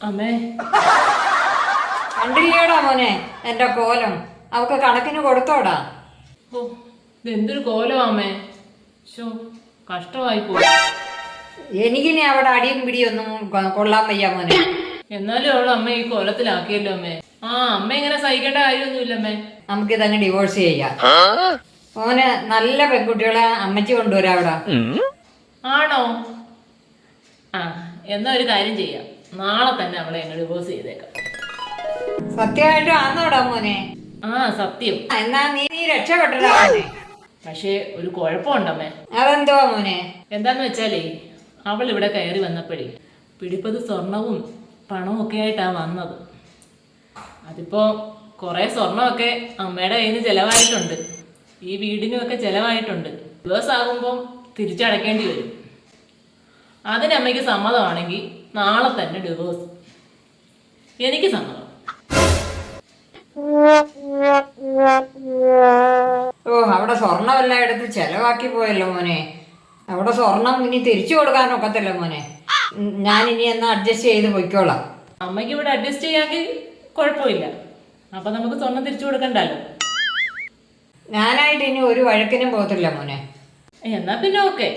അമ്മേ കണ്ടില്ലേടാ മോനെ എന്റെ കോലം. അവക്ക് കണക്കിന് കൊടുത്തോടാ. ഓ ഇതെന്തൊരു കോലം അമ്മേ. ശോ കഷ്ടമായി പോയി. എനിക്കിനി അവിടെ അടിയും പിടിയൊന്നും കൊള്ളാൻ വയ്യ മോനെ. എന്നാലും അവൾ അമ്മ ഈ കോലത്തിലാക്കിയല്ലോ അമ്മേ. അമ്മ ഇങ്ങനെ സഹിക്കേണ്ട കാര്യമൊന്നുമില്ല അമ്മേ. നമുക്കിതങ്ങ് ഡിവോഴ്സ് ചെയ്യാം. മോന് നല്ല പെൺകുട്ടികളെ അമ്മച്ചി കൊണ്ടുവരാ അവിടെ. ആണോ? എന്നാ ഒരു കാര്യം ചെയ്യാം, നാളെ തന്നെ അവളെ അങ്ങ് ഡിവോഴ്സ് ചെയ്തേക്കാം. സത്യമായിട്ടും ആന്നോടാ മോനെ? സത്യം. എന്നാ നീ രക്ഷപ്പെട്ടടാ മോനെ. പക്ഷേ ഒരു കുഴപ്പമുണ്ടമ്മേ. അതെന്തുവാ മോനെ? എന്താന്ന് വെച്ചാലേ, അവൾ ഇവിടെ കയറി വന്നപ്പോഴേ പിടിപ്പത് സ്വർണവും പണവും ഒക്കെ ആയിട്ടാ വന്നത്. അതിപ്പോ കുറെ സ്വർണമൊക്കെ അമ്മയുടെ കയ്യിൽ നിന്ന് ചെലവായിട്ടുണ്ട്, ഈ വീടിനുമൊക്കെ ചെലവായിട്ടുണ്ട്. ദിവസമാകുമ്പോൾ തിരിച്ചടയ്ക്കേണ്ടി വരും. അതിനമ്മയ്ക്ക് സമ്മതമാണെങ്കിൽ നാളെ തന്നെ ഡിവോഴ്സ്. എനിക്ക് സമ്മതം. അവിടെ സ്വർണ്ണമെല്ലാം എടുത്ത് ചെലവാക്കി പോയല്ലോ മോനെ. അവിടെ സ്വർണം ഇനി തിരിച്ചു കൊടുക്കാനൊക്കത്തില്ല മോനെ. ഞാൻ ഇനി എന്നാ അഡ്ജസ്റ്റ് ചെയ്ത് പൊയ്ക്കോളാം. അമ്മയ്ക്ക് ഇവിടെ അഡ്ജസ്റ്റ് ചെയ്യാമെങ്കിൽ കുഴപ്പമില്ല. അപ്പൊ നമുക്ക് സ്വർണം തിരിച്ചു കൊടുക്കണ്ടല്ലോ. ഞാനായിട്ട് ഇനി ഒരു വഴക്കിനും പോകത്തില്ല മോനെ. എന്നാ പിന്നെ ഓക്കെ.